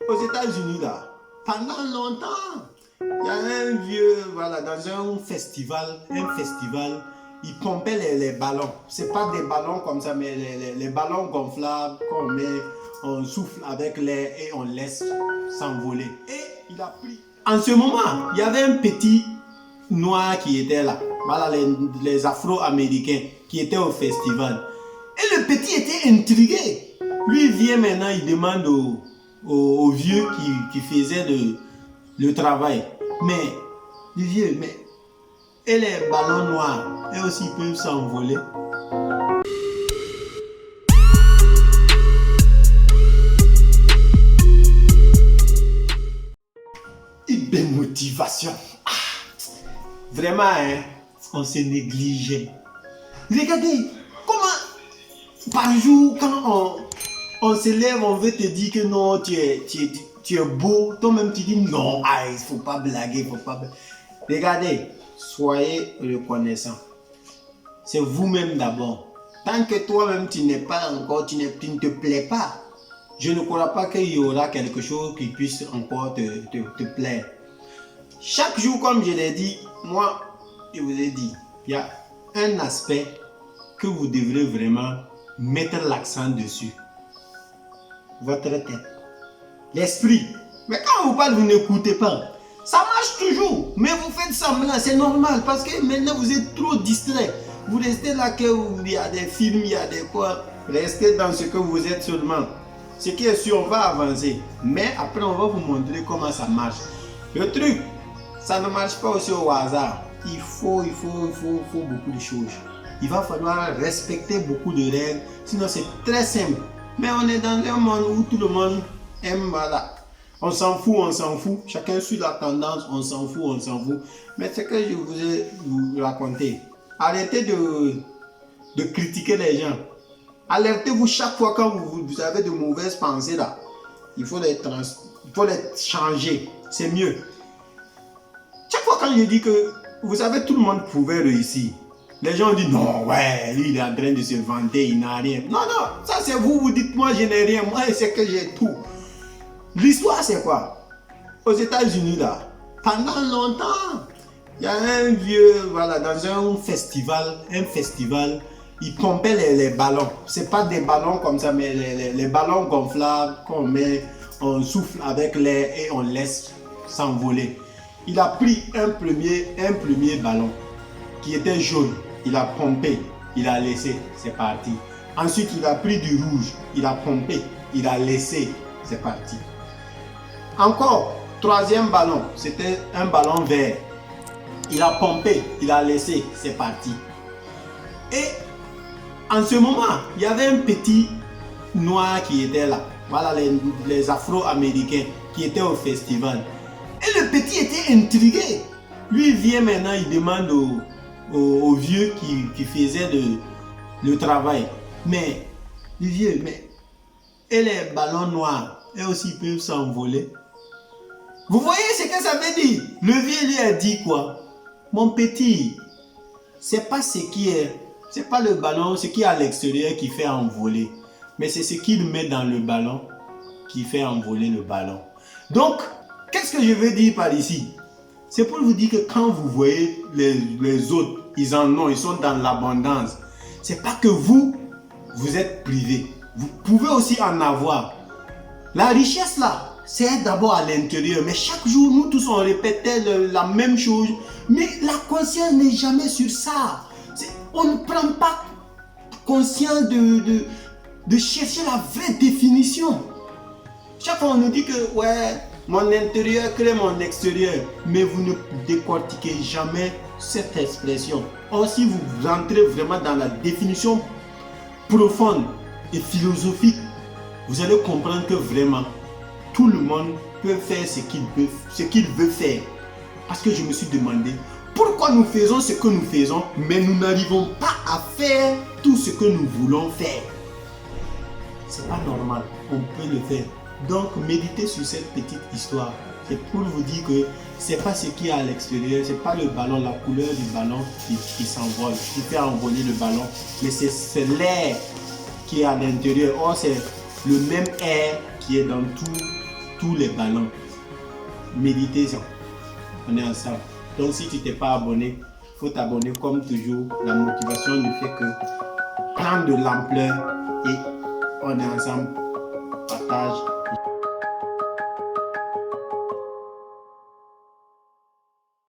Aux États-Unis, là, pendant longtemps, il y a un vieux, voilà, dans un festival, il pompait les ballons. C'est pas des ballons comme ça, mais les ballons gonflables qu'on met, on souffle avec l'air et on laisse s'envoler. Et il a pris. En ce moment, il y avait un petit noir qui était là. Voilà, les Afro-Américains qui étaient au festival. Et le petit était intrigué. Lui, il vient maintenant, il demande au vieux qui faisait le travail. Mais, le vieux, mais, et les ballons noirs, eux aussi peuvent s'envoler. Une belle motivation. Ah, vraiment, hein, on se négligeait. Regardez, comment par jour, quand on se lève, on veut te dire que non, tu es beau. Toi-même, tu dis non, il ne faut pas blaguer, il faut pas blaguer. Regardez, soyez reconnaissant. C'est vous-même d'abord. Tant que toi-même, tu n'es pas encore, tu ne te plais pas, je ne crois pas qu'il y aura quelque chose qui puisse encore te plaire. Chaque jour, comme je l'ai dit, moi, je vous ai dit, il y a un aspect que vous devrez vraiment mettre l'accent dessus. Votre tête. L'esprit. Mais quand vous parlez, vous n'écoutez pas. Ça marche toujours, mais vous faites semblant, c'est normal parce que maintenant vous êtes trop distrait. Vous restez là qu'il y a des films, il y a des quoi. Restez dans ce que vous êtes seulement. Ce qui est sûr, on va avancer. Mais après, on va vous montrer comment ça marche. Le truc, ça ne marche pas aussi au hasard. Il faut beaucoup de choses. Il va falloir respecter beaucoup de règles. Sinon, c'est très simple. Mais on est dans un monde où tout le monde aime, voilà. On s'en fout. Chacun suit la tendance, on s'en fout. Mais ce que je vous ai raconté, arrêtez de critiquer les gens. Alertez-vous chaque fois quand vous avez de mauvaises pensées là. Il faut les changer. C'est mieux. Chaque fois quand je dis que, vous savez, tout le monde pouvait réussir. Les gens disent non, ouais, lui il est en train de se vanter, il n'a rien. Non, ça c'est vous, vous dites moi je n'ai rien, moi c'est que j'ai tout. L'histoire c'est quoi? Aux États-Unis là, pendant longtemps, il y a un vieux, voilà, dans un festival, il pompait les ballons. C'est pas des ballons comme ça, mais les ballons gonflables qu'on met, on souffle avec l'air et on laisse s'envoler. Il a pris un premier ballon qui était jaune. Il a pompé, il a laissé, c'est parti. Ensuite, il a pris du rouge, il a pompé, il a laissé, c'est parti. Encore, troisième ballon, c'était un ballon vert. Il a pompé, il a laissé, c'est parti. Et en ce moment, il y avait un petit noir qui était là. Voilà les Afro-Américains qui étaient au festival. Et le petit était intrigué. Lui, il vient maintenant, il demande au vieux qui faisait le travail. Mais, le vieux, mais, et les ballons noirs, eux aussi peuvent s'envoler. Vous voyez ce que ça veut dire? Le vieux lui a dit quoi? Mon petit, c'est pas c'est pas le ballon, ce qui est à l'extérieur qui fait envoler. Mais c'est ce qu'il met dans le ballon qui fait envoler le ballon. Donc, qu'est-ce que je veux dire par ici? C'est pour vous dire que quand vous voyez les autres, ils en ont, ils sont dans l'abondance. C'est pas que vous êtes privé. Vous pouvez aussi en avoir. La richesse là, c'est d'abord à l'intérieur. Mais chaque jour, nous tous, on répétait la même chose. Mais la conscience n'est jamais sur ça. On ne prend pas conscience de chercher la vraie définition. Chaque fois, on nous dit que, ouais, mon intérieur crée mon extérieur. Mais vous ne décortiquez jamais cette expression. Or, si vous entrez vraiment dans la définition profonde et philosophique, vous allez comprendre que vraiment, tout le monde peut faire ce qu'il veut faire. Parce que je me suis demandé, pourquoi nous faisons ce que nous faisons, mais nous n'arrivons pas à faire tout ce que nous voulons faire? C'est pas normal, on peut le faire. Donc, méditez sur cette petite histoire. C'est pour vous dire que c'est pas ce qui est à l'extérieur, c'est pas le ballon, la couleur du ballon qui s'envole, qui fait envoler le ballon, mais c'est l'air qui est à l'intérieur. Or, c'est le même air qui est dans tous les ballons. Méditez-en. On est ensemble. Donc si tu t'es pas abonné, il faut t'abonner comme toujours. La motivation ne fait que prendre de l'ampleur et on est ensemble. Partage.